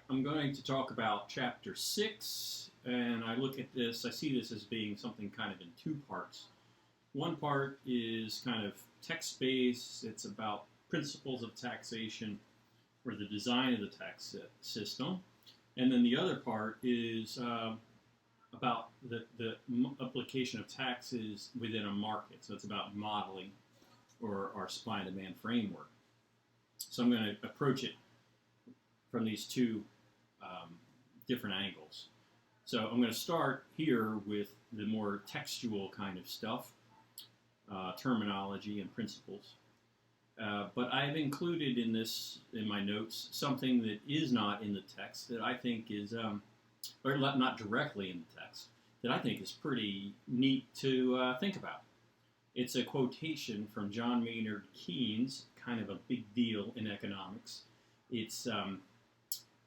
I'm going to talk about Chapter 6, and I look at this, I see this as being something kind of in two parts. One part is kind of text-based, it's about principles of taxation or the design of the tax system. And then the other part is about the application of taxes within a market. So it's about modeling or our supply and demand framework. So I'm going to approach it from these two different angles. So I'm going to start here with the more textual kind of stuff, terminology and principles. But I've included in my notes, something that is not in the text that I think is, or not directly in the text, that I think is pretty neat to think about. It's a quotation from John Maynard Keynes, kind of a big deal in economics. It's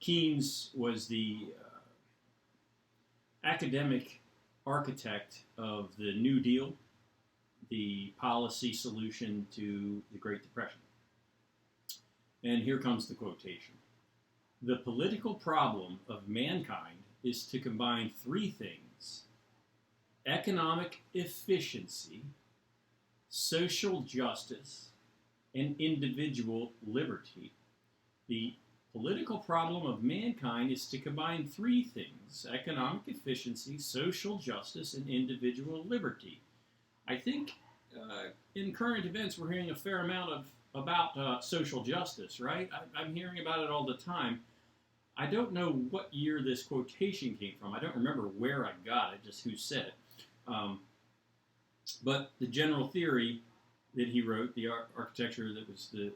Keynes was the academic architect of the New Deal, the policy solution to the Great Depression. And here comes the quotation. The political problem of mankind is to combine three things: economic efficiency, social justice, and individual liberty. The political problem of mankind is to combine three things: economic efficiency, social justice, and individual liberty. I think in current events we're hearing a fair amount about social justice, right? I'm hearing about it all the time. I don't know what year this quotation came from. I don't remember where I got it, just who said it. But the general theory that he wrote, the architecture that was the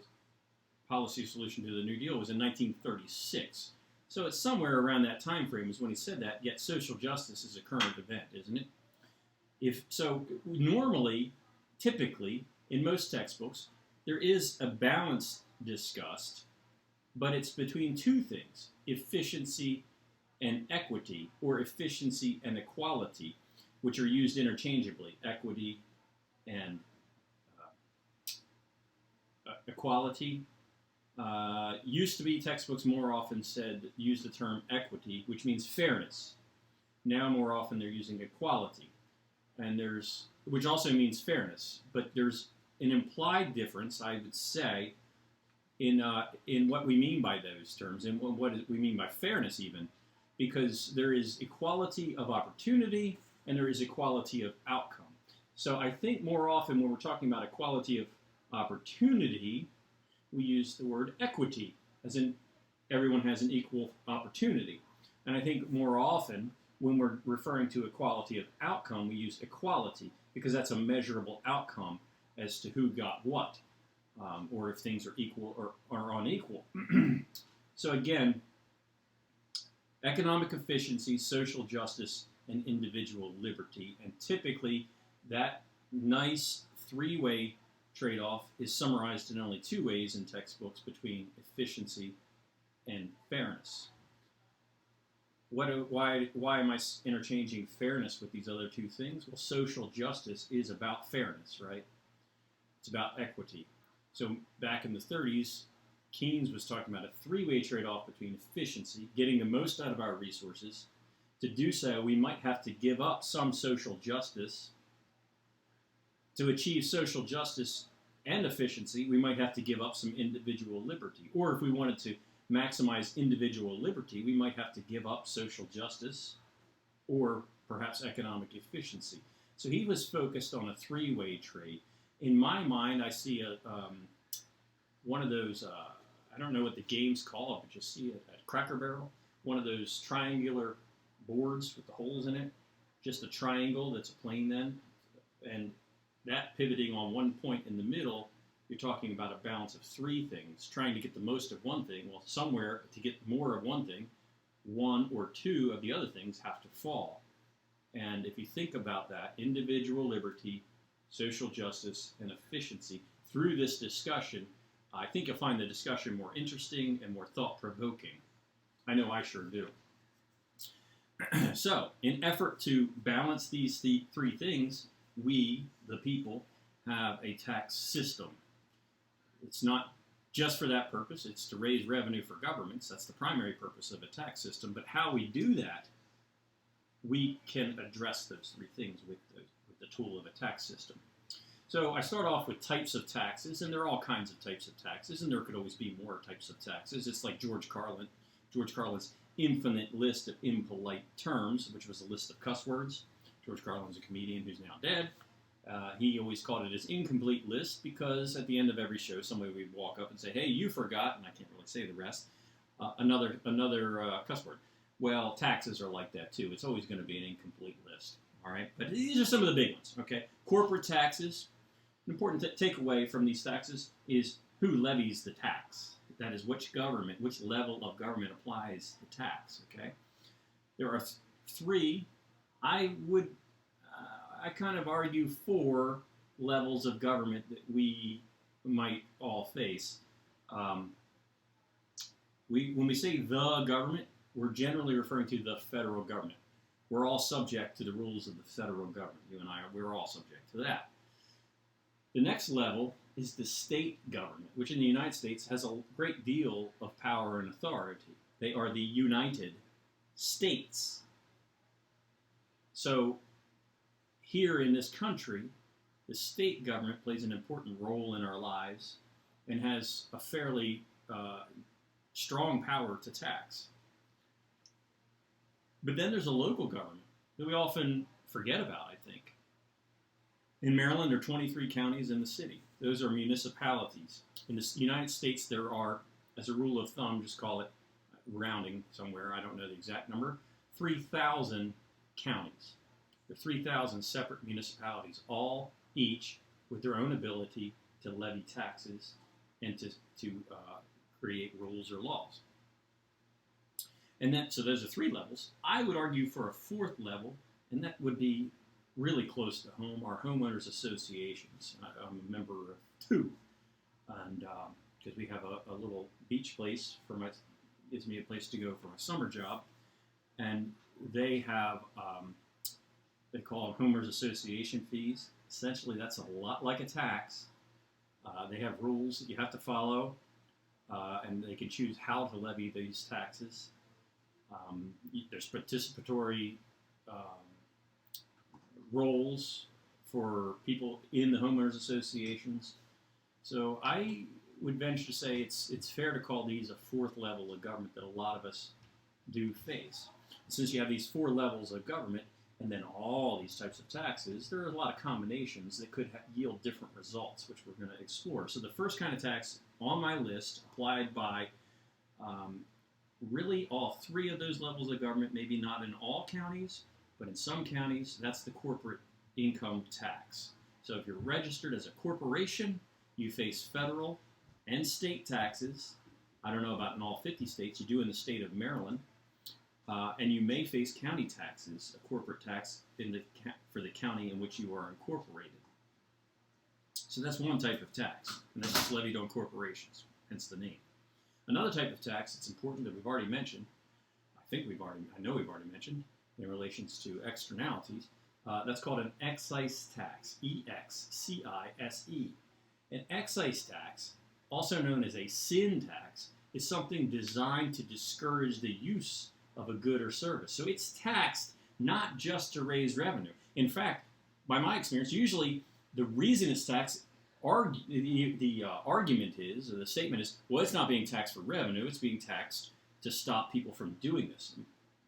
policy solution to the New Deal, was in 1936. So it's somewhere around that time frame is when he said that, yet social justice is a current event, isn't it? Normally, typically, in most textbooks, there is a balance discussed, but it's between two things: efficiency and equity, or efficiency and equality, which are used interchangeably. Equity and equality. Used to be textbooks more often use the term equity, which means fairness. Now more often they're using equality, which also means fairness. But there's an implied difference, I would say, in what we mean by those terms and what we mean by fairness, even, because there is equality of opportunity and there is equality of outcome. So I think more often when we're talking about equality of opportunity, we use the word equity, as in everyone has an equal opportunity. And I think more often when we're referring to equality of outcome, we use equality, because that's a measurable outcome as to who got what, or if things are equal or are unequal. So again, economic efficiency, social justice, and individual liberty. And typically that nice three-way trade-off is summarized in only two ways in textbooks, between efficiency and fairness. Why am I interchanging fairness with these other two things? Well, social justice is about fairness, right? It's about equity. So back in the 30s, Keynes was talking about a three-way trade-off between efficiency, getting the most out of our resources. To do so, we might have to give up some social justice. To achieve social justice and efficiency, we might have to give up some individual liberty. Or if we wanted to maximize individual liberty, we might have to give up social justice or perhaps economic efficiency. So he was focused on a three-way trade. In my mind, I see one of those, I don't know what the game's called, but you see it at Cracker Barrel, one of those triangular boards with the holes in it, just a triangle that's a plane then, and that pivoting on one point in the middle, you're talking about a balance of three things, trying to get the most of one thing. Well, somewhere to get more of one thing, one or two of the other things have to fall. And if you think about that, individual liberty, social justice, and efficiency, through this discussion, I think you'll find the discussion more interesting and more thought-provoking. I know I sure do. So, in effort to balance these three things, we, the people, have a tax system. It's not just for that purpose. It's to raise revenue for governments. That's the primary purpose of a tax system. But how we do that, we can address those three things with the tool of a tax system. So I start off with types of taxes, and there are all kinds of types of taxes, and there could always be more types of taxes. It's like George Carlin's infinite list of impolite terms, which was a list of cuss words. George Carlin was a comedian who's now dead. He always called it his incomplete list because at the end of every show, somebody would walk up and say, "Hey, you forgot," and I can't really say the rest, another cuss word. Well, taxes are like that too. It's always going to be an incomplete list. All right, but these are some of the big ones. Okay, corporate taxes. An important takeaway from these taxes is who levies the tax. That is, which level of government applies the tax. Okay, there are three. I kind of argue 4 levels of government that we might all face. When we say the government, we're generally referring to the federal government. We're all subject to the rules of the federal government. You and I, we're all subject to that. The next level is the state government, which in the United States has a great deal of power and authority. They are the United States. So here in this country, the state government plays an important role in our lives and has a fairly strong power to tax. But then there's a local government that we often forget about, I think. In Maryland, there are 23 counties in the city. Those are municipalities. In the United States, there are, as a rule of thumb, just call it rounding somewhere, I don't know the exact number, 3,000 counties. There are 3,000 separate municipalities, all each with their own ability to levy taxes and to create rules or laws. And so those are 3 levels. I would argue for a 4th level, and that would be really close to home, our homeowners associations. I'm a member of 2, and because we have a little beach place gives me a place to go for my summer job, and they have they call them homeowners association fees. Essentially, that's a lot like a tax. They have rules that you have to follow, and they can choose how to levy these taxes. There's participatory roles for people in the homeowners associations. So I would venture to say it's fair to call these a 4th level of government that a lot of us do face. Since you have these 4 levels of government and then all these types of taxes, there are a lot of combinations that could yield different results, which we're going to explore. So the first kind of tax on my list, applied by really all 3 of those levels of government, maybe not in all counties, but in some counties, that's the corporate income tax. So if you're registered as a corporation, you face federal and state taxes. I don't know about in all 50 states. You do in the state of Maryland. And you may face county taxes, a corporate tax for the county in which you are incorporated. So that's one type of tax, and that's levied on corporations, hence the name. Another type of tax that's important that we've already mentioned, I know we've already mentioned, in relations to externalities, that's called an excise tax, E-X-C-I-S-E. An excise tax, also known as a sin tax, is something designed to discourage the use of a good or service. So it's taxed not just to raise revenue. In fact, by my experience, usually the reason it's taxed, the argument is, or the statement is, well, it's not being taxed for revenue, it's being taxed to stop people from doing this.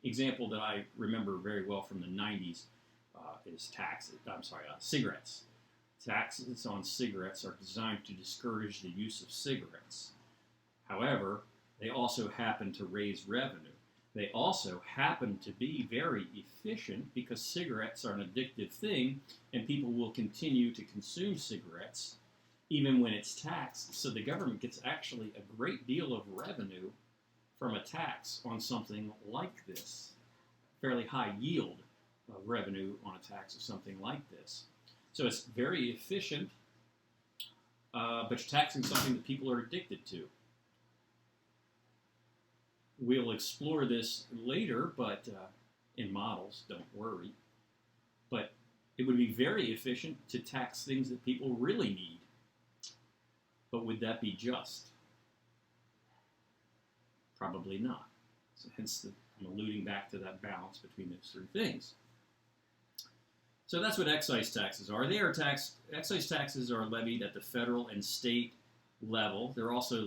Example that I remember very well from the 90s is cigarettes. Taxes on cigarettes are designed to discourage the use of cigarettes. However, they also happen to raise revenue. They also happen to be very efficient because cigarettes are an addictive thing and people will continue to consume cigarettes even when it's taxed. So the government gets actually a great deal of revenue from a tax on something like this. Fairly high yield of revenue on a tax of something like this. So it's very efficient, but you're taxing something that people are addicted to. We'll explore this later, but in models, don't worry. But it would be very efficient to tax things that people really need. But would that be just? Probably not. So hence, I'm alluding back to that balance between those three things. So that's what excise taxes are. Excise taxes are levied at the federal and state level. They're also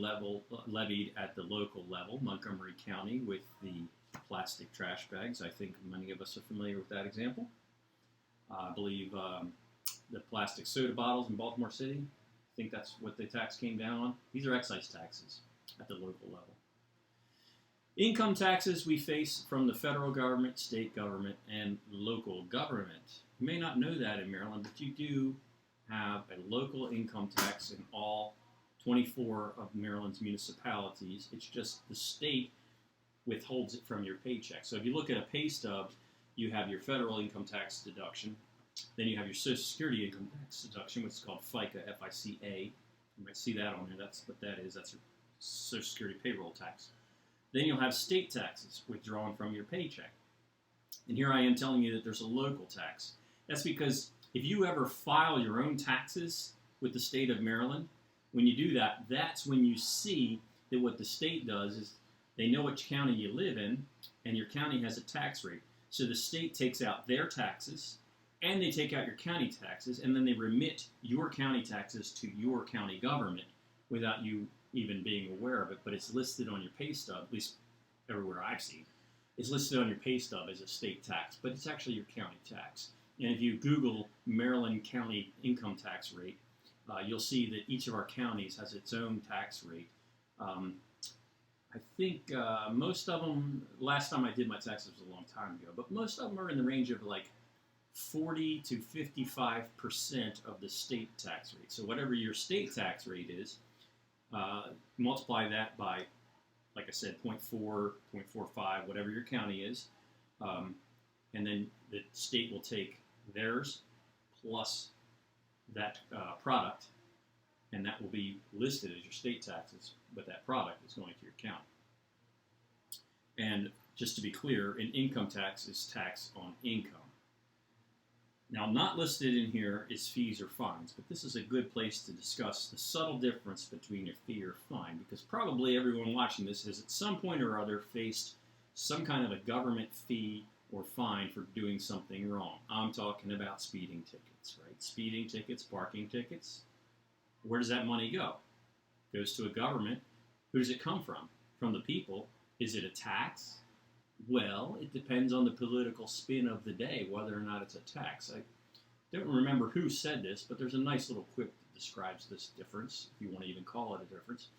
levied at the local level, Montgomery County, with the plastic trash bags. I think many of us are familiar with that example. I believe the plastic soda bottles in Baltimore City, I think that's what the tax came down on. These are excise taxes at the local level. Income taxes we face from the federal government, state government, and local government. You may not know that in Maryland, but you do have a local income tax in all 24 of Maryland's municipalities. It's just the state withholds it from your paycheck. So if you look at a pay stub, you have your federal income tax deduction. Then you have your Social Security income tax deduction, which is called FICA, F-I-C-A. You might see that on there. That's what that is. That's your Social Security payroll tax. Then you'll have state taxes withdrawn from your paycheck. And here I am telling you that there's a local tax. That's because if you ever file your own taxes with the state of Maryland, when you do that, that's when you see that what the state does is they know which county you live in, and your county has a tax rate. So the state takes out their taxes, and they take out your county taxes, and then they remit your county taxes to your county government without you even being aware of it. But it's listed on your pay stub, at least everywhere I've seen. It's listed on your pay stub as a state tax, but it's actually your county tax. And if you Google Maryland county income tax rate, you'll see that each of our counties has its own tax rate. I think most of them, last time I did my taxes was a long time ago, but most of them are in the range of like 40 to 55% of the state tax rate. So whatever your state tax rate is, multiply that by, like I said, 0.4, 0.45, whatever your county is, and then the state will take theirs plus that product, and that will be listed as your state taxes, but that product is going to your county. And just to be clear, an income tax is tax on income. Now, not listed in here is fees or fines, but this is a good place to discuss the subtle difference between a fee or fine, because probably everyone watching this has at some point or other faced some kind of a government fee or fine for doing something wrong. I'm talking about speeding tickets, right? Speeding tickets, parking tickets. Where does that money go? It goes to a government. Who does it come from? From the people. Is it a tax? Well, it depends on the political spin of the day, whether or not it's a tax. I don't remember who said this, but there's a nice little quip that describes this difference, if you want to even call it a difference.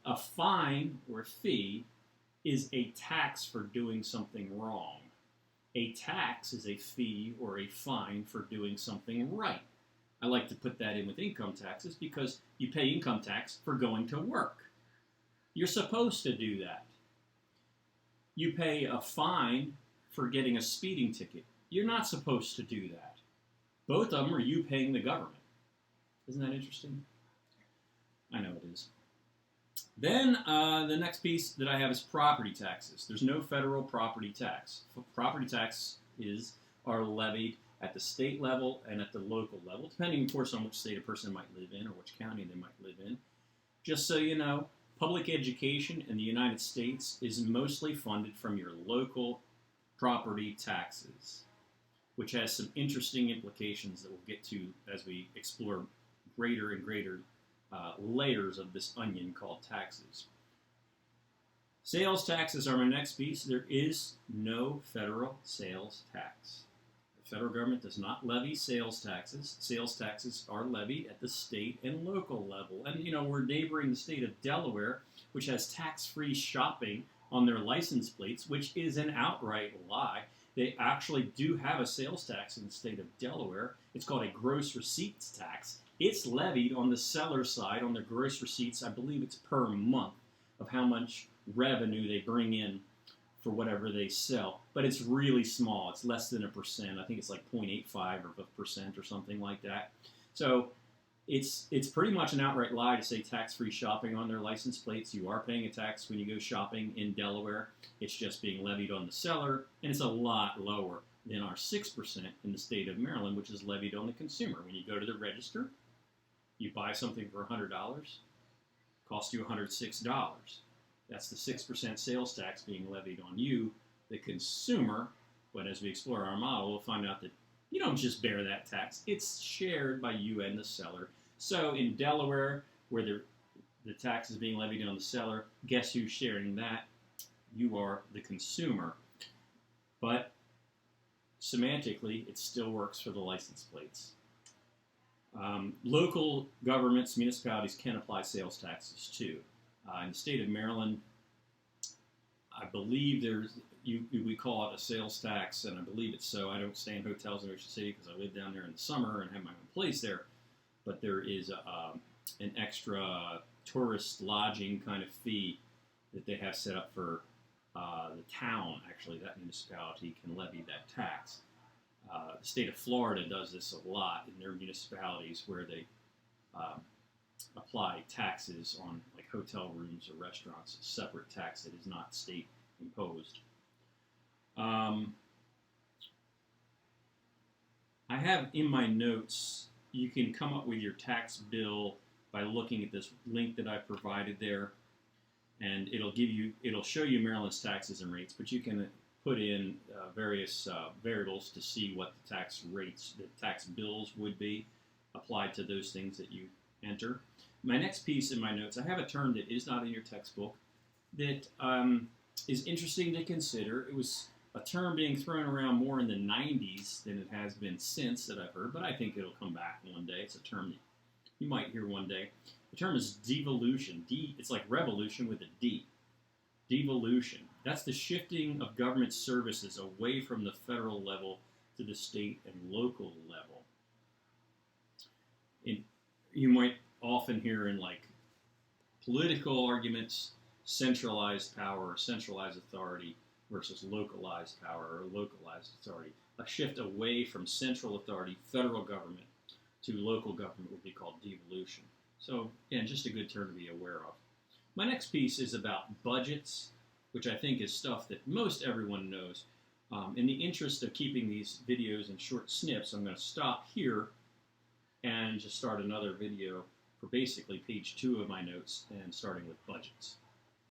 A fine or fee is a tax for doing something wrong. A tax is a fee or a fine for doing something right. I like to put that in with income taxes because you pay income tax for going to work. You're supposed to do that. You pay a fine for getting a speeding ticket. You're not supposed to do that. Both of them are you paying the government. Isn't that interesting? I know it is. Then the next piece that I have is property taxes. There's no federal property tax. Property taxes are levied at the state level and at the local level, depending, of course, on which state a person might live in or which county they might live in. Just so you know, public education in the United States is mostly funded from your local property taxes, which has some interesting implications that we'll get to as we explore greater and greater layers of this onion called taxes. Sales taxes are my next piece. There is no federal sales tax. The federal government does not levy sales taxes. Sales taxes are levied at the state and local level. And, you know, we're neighboring the state of Delaware, which has tax-free shopping on their license plates, which is an outright lie. They actually do have a sales tax in the state of Delaware. It's called a gross receipts tax. It's levied on the seller side, on their gross receipts. I believe it's per month of how much revenue they bring in for whatever they sell. But it's really small. It's less than 1%. I think it's like 0.85% or something like that. So it's pretty much an outright lie to say tax-free shopping on their license plates. You are paying a tax when you go shopping in Delaware. It's just being levied on the seller, and it's a lot lower than our 6% in the state of Maryland, which is levied on the consumer. When you go to the register, you buy something for $100, costs you $106. That's the 6% sales tax being levied on you, the consumer. But as we explore our model, we'll find out that you don't just bear that tax. It's shared by you and the seller. So in Delaware, where the tax is being levied on the seller, guess who's sharing that? You are the consumer. But semantically, it still works for the license plates. Local governments, municipalities can apply sales taxes too. In the state of Maryland, I believe we call it a sales tax, and I believe it's so. I don't stay in hotels in Ocean City because I live down there in the summer and have my own place there. But there is an extra tourist lodging kind of fee that they have set up for the town. Actually, that municipality can levy that tax. The state of Florida does this a lot in their municipalities, where they apply taxes on like hotel rooms or restaurants, a separate tax that is not state imposed. I have in my notes, you can come up with your tax bill by looking at this link that I provided there, and it'll show you Maryland's taxes and rates, but you can put in various variables to see what the tax rates, the tax bills would be applied to those things that you enter. My next piece in my notes, I have a term that is not in your textbook that is interesting to consider. It was a term being thrown around more in the 90s than it has been since that I've heard, but I think it'll come back one day. It's a term that you might hear one day. The term is devolution. It's like revolution with a D. Devolution. That's the shifting of government services away from the federal level to the state and local level. You might often hear in like political arguments, centralized power or centralized authority versus localized power or localized authority. A shift away from central authority, federal government, to local government would be called devolution. So, again, just a good term to be aware of. My next piece is about budgets, which I think is stuff that most everyone knows. In the interest of keeping these videos in short snips, I'm going to stop here and just start another video for basically page 2 of my notes and starting with budgets.